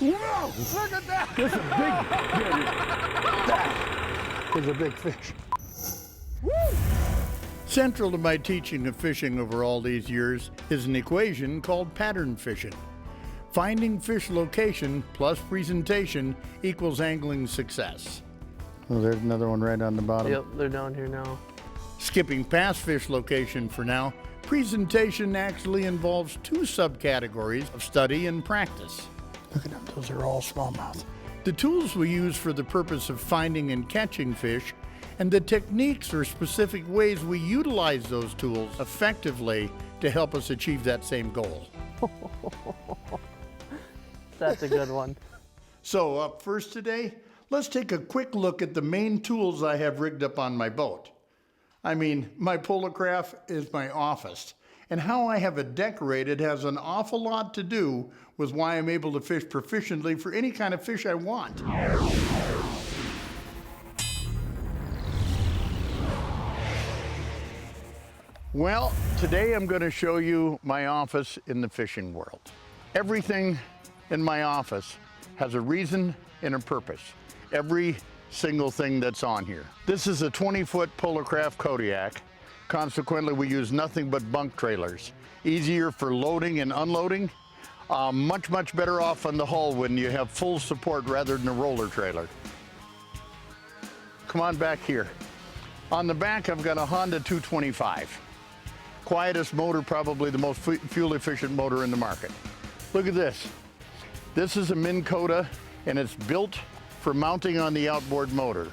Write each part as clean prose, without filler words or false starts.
Whoa! Look at that! This is a big, that is a big fish. Woo! Central to my teaching of fishing over all these years is an equation called pattern fishing. Finding fish location plus presentation equals angling success. Oh, there's another one right on the bottom. Yep, they're down here now. Skipping past fish location for now, presentation actually involves two subcategories of study and practice. Look at them, those are all smallmouth. The tools we use for the purpose of finding and catching fish, and the techniques or specific ways we utilize those tools effectively to help us achieve that same goal. That's a good one. So up first today, let's take a quick look at the main tools I have rigged up on my boat. I mean, my polocraft is my office, and how I have it decorated has an awful lot to do with why I'm able to fish proficiently for any kind of fish I want. Well, today I'm going to show you my office in the fishing world. Everything in my office has a reason and a purpose. Every single thing that's on here. This is a 20-foot polocraft Kodiak. Consequently, we use nothing but bunk trailers. Easier for loading and unloading. Much better off on the hull when you have full support rather than a roller trailer. Come on back here. On the back, I've got a Honda 225. Quietest motor, probably the most fuel efficient motor in the market. Look at this. This is a Minn Kota, and it's built for mounting on the outboard motor.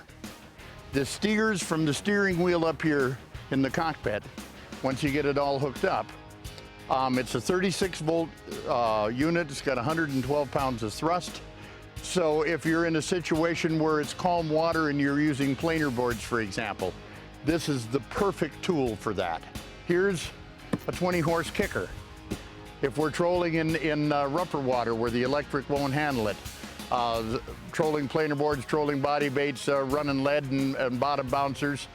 The steers from the steering wheel up here in the cockpit, once you get it all hooked up, it's a 36 volt unit. It's got 112 pounds of thrust. So if you're in a situation where it's calm water and you're using planer boards, for example, this is the perfect tool for that. Here's a 20 horse kicker. If we're trolling in rougher water where the electric won't handle it, trolling planer boards, trolling body baits, running lead and bottom bouncers,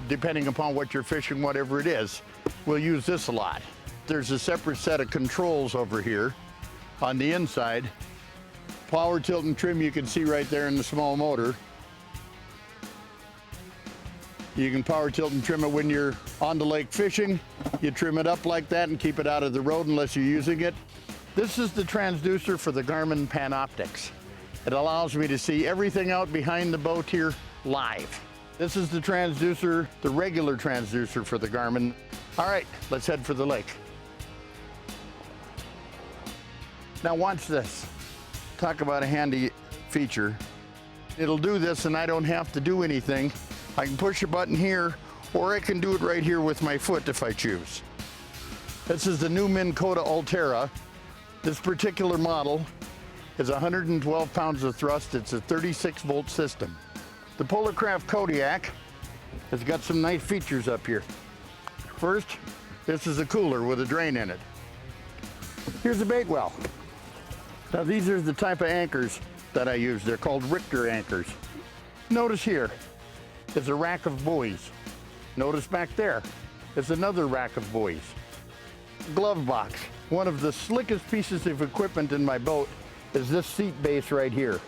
depending upon what you're fishing, whatever it is, we'll use this a lot. There's a separate set of controls over here on the inside. Power, tilt, and trim you can see right there in the small motor. You can power, tilt, and trim it when you're on the lake fishing. You trim it up like that and keep it out of the road unless you're using it. This is the transducer for the Garmin Panoptix. It allows me to see everything out behind the boat here live. This is the transducer, the regular transducer for the Garmin. All right, let's head for the lake. Now watch this. Talk about a handy feature. It'll do this and I don't have to do anything. I can push a button here, or I can do it right here with my foot if I choose. This is the new Minn Kota Ulterra. This particular model is 112 pounds of thrust. It's a 36 volt system. The polocraft Kodiak has got some nice features up here. First, this is a cooler with a drain in it. Here's a bait well. Now these are the type of anchors that I use. They're called Richter anchors. Notice here is a rack of buoys. Notice back there is another rack of buoys. Glove box. One of the slickest pieces of equipment in my boat is this seat base right here.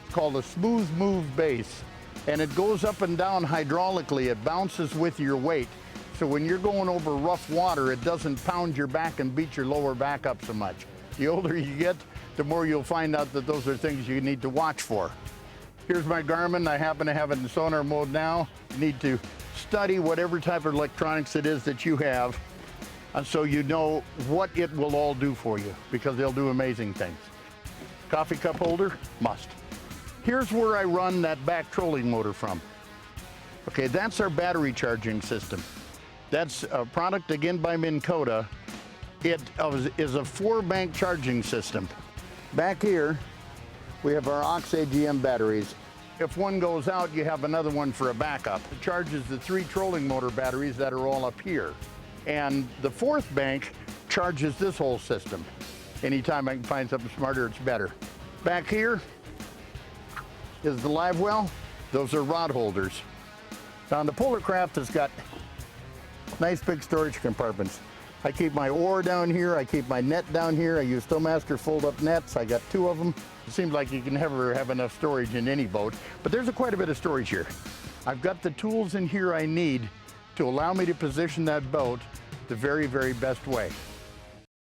It's called a smooth move base, and it goes up and down hydraulically. It bounces with your weight, so when you're going over rough water, it doesn't pound your back and beat your lower back up so much. The older you get, the more you'll find out that those are things you need to watch for. Here's my Garmin. I happen to have it in sonar mode now. You need to study whatever type of electronics it is that you have, and so you know what it will all do for you, because they'll do amazing things. Coffee cup holder, must. Here's where I run that back trolling motor from. Okay, that's our battery charging system. That's a product, again, by Minn Kota. It is a 4-bank charging system. Back here, we have our Ox AGM batteries. If one goes out, you have another one for a backup. It charges the 3 trolling motor batteries that are all up here. And the 4th bank charges this whole system. Anytime I can find something smarter, it's better. Back here is the live well. Those are rod holders. Now the polocraft has got nice big storage compartments. I keep my oar down here, I keep my net down here, I use Stowmaster fold-up nets, I got 2 of them. It seems like you can never have enough storage in any boat, but there's quite a bit of storage here. I've got the tools in here I need to allow me to position that boat the very, very best way.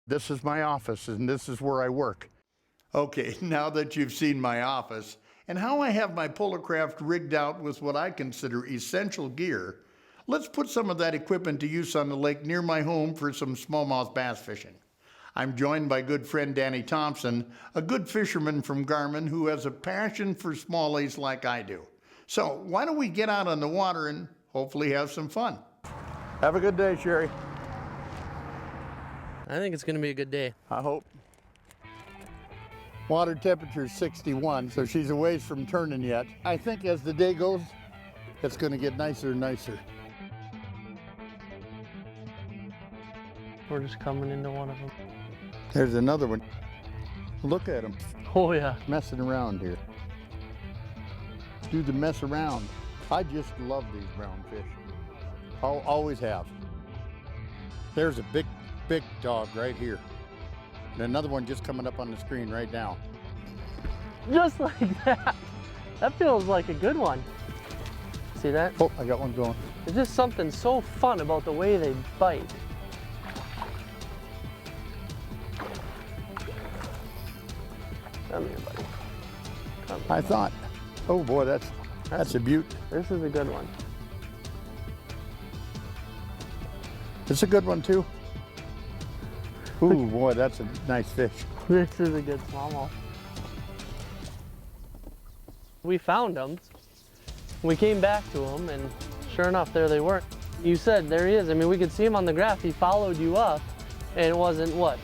This is my office, and this is where I work. Okay, now that you've seen my office and how I have my Polarcraft rigged out with what I consider essential gear, let's put some of that equipment to use on the lake near my home for some smallmouth bass fishing. I'm joined by good friend Danny Thompson, a good fisherman from Garmin who has a passion for smallies like I do. So why don't we get out on the water and hopefully have some fun. Have a good day, Sherry. I think it's gonna be a good day. I hope. Water temperature is 61, so she's a ways from turning yet. I think as the day goes, it's gonna get nicer and nicer. We're just coming into one of them. There's another one. Look at him, Oh yeah. messing around here. Do the mess around. I just love these brown fish. I'll always have. There's a big dog right here. And another one just coming up on the screen right now. Just like that. That feels like a good one. See that? Oh, I got one going. There's just something so fun about the way they bite. Come here, buddy. Come here. I thought, oh boy, that's a beaut. This is a good one. It's a good one too. Ooh, boy, that's a nice fish. This is a good smallmouth. We found them. We came back to them, and sure enough, there they were. You said, there he is. I mean, we could see him on the graph. He followed you up, and it wasn't, what,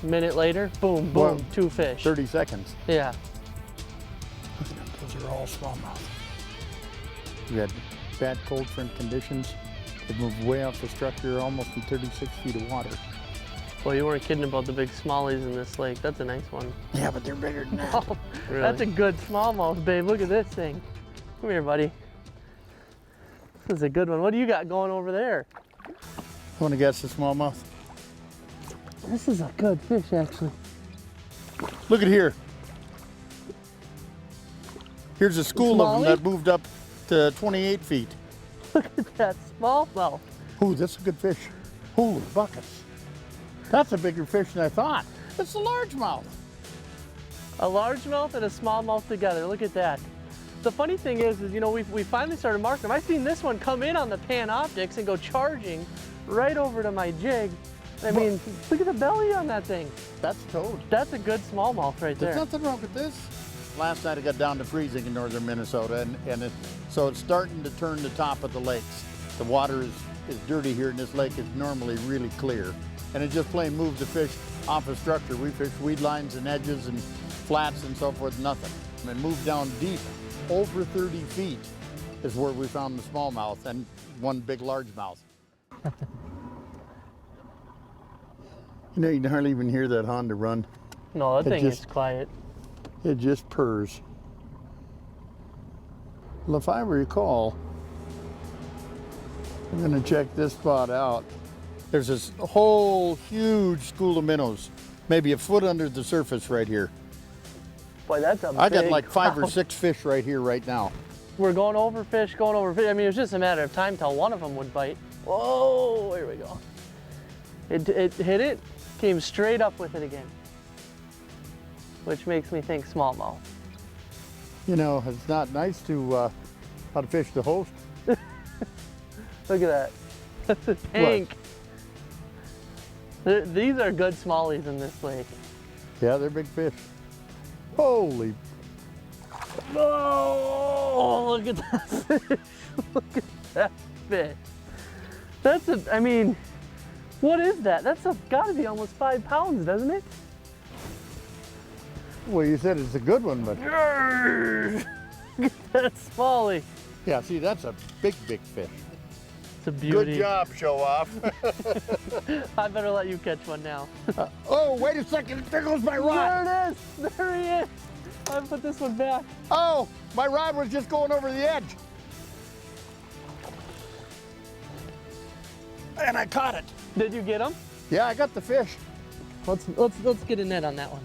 a minute later? Boom, boom, Well, 2 fish. 30 seconds. Yeah. Those are all smallmouth. We had bad cold front conditions. They moved way off the structure, almost in 36 feet of water. Well, you weren't kidding about the big smallies in this lake. That's a nice one. Yeah, but they're bigger than that. Oh, Really? that's a good smallmouth, babe. Look at this thing. Come here, buddy. This is a good one. What do you got going over there? Want to guess the smallmouth? This is a good fish, actually. Look at here. Here's a school of them Smallie? that moved up to 28 feet. Look at that smallmouth. Ooh, that's a good fish. Holy buckets. That's a bigger fish than I thought. It's a largemouth. A largemouth and a smallmouth together. Look at that. The funny thing is you know, we finally started marking them. I've seen this one come in on the Panoptics and go charging right over to my jig. I mean, look at the belly on that thing. That's toad. That's a good smallmouth right there. There's nothing wrong with this. Last night it got down to freezing in northern Minnesota, so it's starting to turn the top of the lakes. The water is dirty here, and this lake is normally really clear. And it just plain moved the fish off a structure. We fished weed lines and edges and flats and so forth, nothing. And moved down deep, over 30 feet is where we found the smallmouth and one big largemouth. You know, you can hardly even hear that Honda run. No, that It thing just- is quiet. It just purrs. Well, if I recall, I'm gonna check this spot out. There's this whole huge school of minnows, maybe a foot under the surface right here. Boy, that's a I got big like 5 or crowd. 6 fish right here right now. We're going over fish, going over fish. I mean, it was just a matter of time till one of them would bite. Whoa, here we go. It hit it, came straight up with it again, which makes me think smallmouth. You know, it's not nice to how to fish the host. Look at that. That's a tank. These are good smallies in this lake. Yeah, they're big fish. Holy, Oh, look at that fish. Look at that fish. That's I mean, what is that? That's gotta be almost 5 pounds, doesn't it? well, you said it's a good one, but Look at that smallie. yeah, see, that's a big fish. It's a beauty. Good job, show off. I better let you catch one now. Oh, wait a second, there goes my rod. There it is. There he is. I put this one back. Oh, my rod was just going over the edge. And I caught it. Did you get him? Yeah, I got the fish. Let's get a net on that one.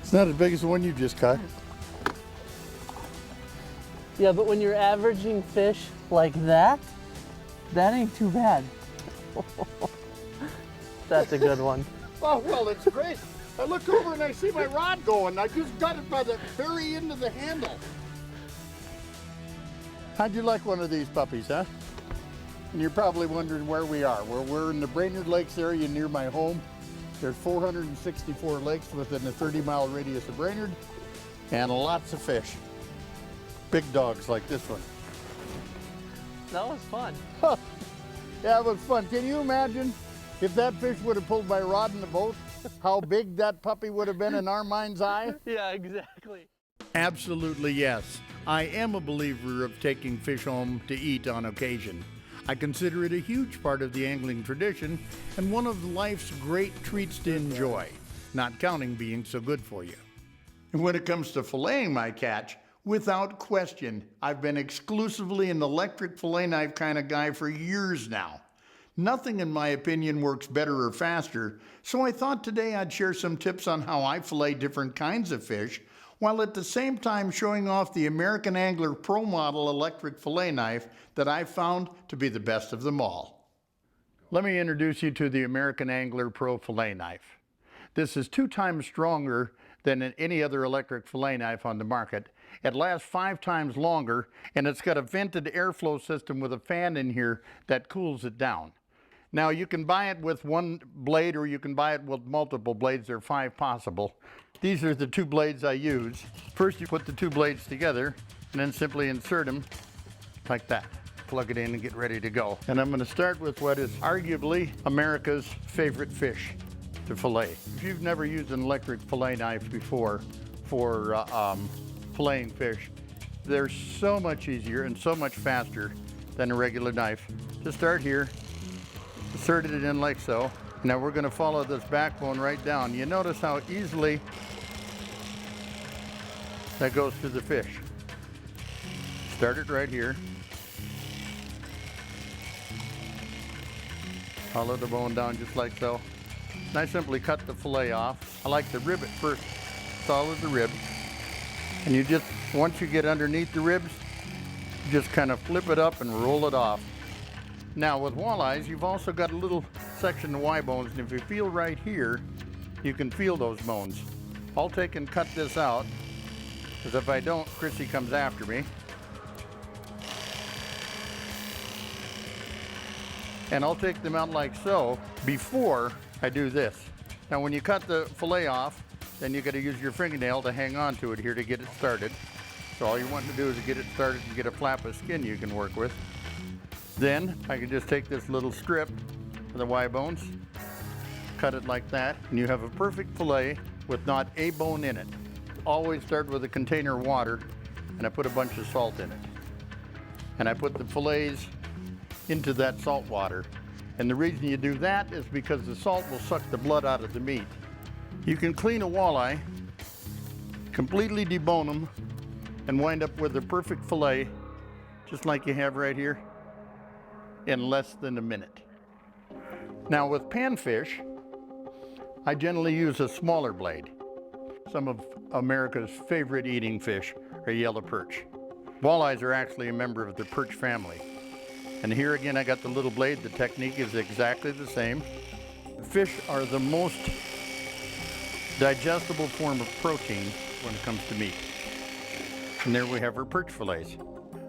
It's not as big as the one you just caught. Yeah, but when you're averaging fish like that, that ain't too bad. That's a good one. Oh, well, it's great. I look over and I see my rod going. I just got it by the very end of the handle. How'd you like one of these puppies, huh? And you're probably wondering where we are. We're in the Brainerd Lakes area near my home. There's 464 lakes within a 30-mile radius of Brainerd, and lots of fish. Big dogs like this one. That was fun. Yeah, it was fun. Can you imagine if that fish would have pulled my rod in the boat, how big that puppy would have been in our mind's eye? Yeah, exactly. Absolutely yes. I am a believer of taking fish home to eat on occasion. I consider it a huge part of the angling tradition and one of life's great treats to enjoy, not counting being so good for you. And when it comes to filleting my catch, without question, I've been exclusively an electric fillet knife kind of guy for years now. Nothing, in my opinion, works better or faster, so I thought today I'd share some tips on how I fillet different kinds of fish, while at the same time showing off the American Angler Pro Model electric fillet knife that I've found to be the best of them all. Let me introduce you to the American Angler Pro fillet knife. This is 2 times stronger than any other electric fillet knife on the market. It lasts 5 times longer, and it's got a vented airflow system with a fan in here that cools it down. Now, you can buy it with 1 blade or you can buy it with multiple blades. There are 5 possible. These are the 2 blades I use. First, you put the 2 blades together and then simply insert them like that. Plug it in and get ready to go. And I'm going to start with what is arguably America's favorite fish to fillet. If you've never used an electric fillet knife before for filleting fish, they're so much easier and so much faster than a regular knife. Just start here, insert it in like so. Now we're going to follow this backbone right down. You notice how easily that goes through the fish. Start it right here. Follow the bone down just like so. And I simply cut the fillet off. I like to rib it first, solid the rib. And you just, once you get underneath the ribs, you just kind of flip it up and roll it off. Now with walleyes, you've also got a little section of Y bones, and if you feel right here, you can feel those bones. I'll take and cut this out, because if I don't, Chrissy comes after me. And I'll take them out like so before I do this. Now when you cut the fillet off, then you got to use your fingernail to hang on to it here to get it started. So all you want to do is get it started and get a flap of skin you can work with. Then I can just take this little strip of the Y bones, cut it like that, and you have a perfect fillet with not a bone in it. Always start with a container of water, and I put a bunch of salt in it. And I put the fillets into that salt water. And the reason you do that is because the salt will suck the blood out of the meat. You can clean a walleye, completely debone them, and wind up with a perfect fillet, just like you have right here, in less than a minute. Now with panfish, I generally use a smaller blade. Some of America's favorite eating fish are yellow perch. Walleyes are actually a member of the perch family. And here again, I got the little blade. The technique is exactly the same. Fish are the most digestible form of protein when it comes to meat. And there we have our perch fillets.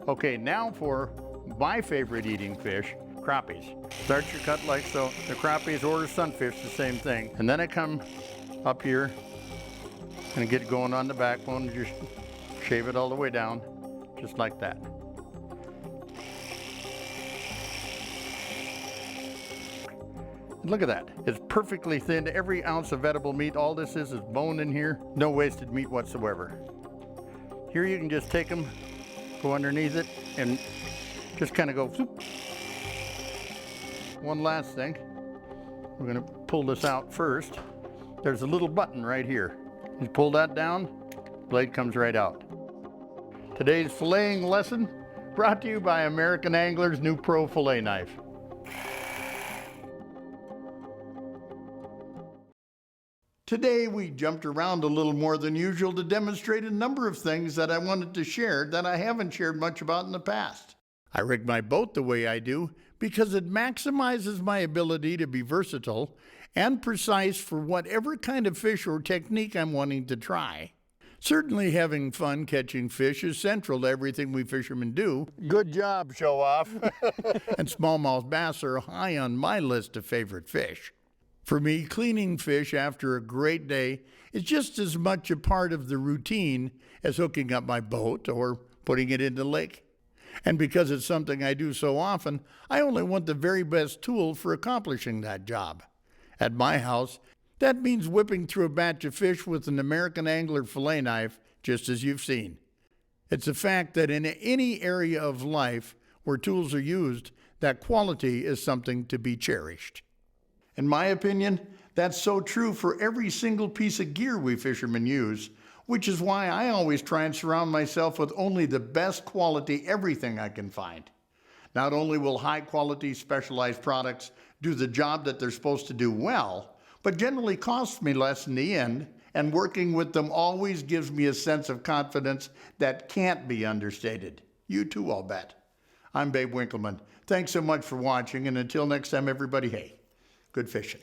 Okay, now for my favorite eating fish, crappies. Start your cut like so. The crappies or sunfish, the same thing. And then I come up here and get going on the backbone and just shave it all the way down, just like that. And look at that. It's perfectly thin. Every ounce of edible meat. All this is bone in here. No wasted meat whatsoever. Here you can just take them, go underneath it, and just kind of go zoop. One last thing. We're going to pull this out first. There's a little button right here. You pull that down, blade comes right out. Today's filleting lesson Brought to you by American Angler's new Pro Fillet Knife. Today we jumped around a little more than usual to demonstrate a number of things that I wanted to share that I haven't shared much about in the past. I rig my boat the way I do because it maximizes my ability to be versatile and precise for whatever kind of fish or technique I'm wanting to try. Certainly having fun catching fish is central to everything we fishermen do. Good job, show off. And smallmouth bass are high on my list of favorite fish. For me, cleaning fish after a great day is just as much a part of the routine as hooking up my boat or putting it in the lake. And because it's something I do so often, I only want the very best tool for accomplishing that job. At my house, that means whipping through a batch of fish with an American Angler fillet knife, just as you've seen. It's a fact that in any area of life where tools are used, that quality is something to be cherished. In my opinion, that's so true for every single piece of gear we fishermen use, which is why I always try and surround myself with only the best quality everything I can find. Not only will high-quality specialized products do the job that they're supposed to do well, but generally cost me less in the end, and working with them always gives me a sense of confidence that can't be understated. You too, I'll bet. I'm Babe Winkelman. Thanks so much for watching, and until next time, everybody, hey, good fishing.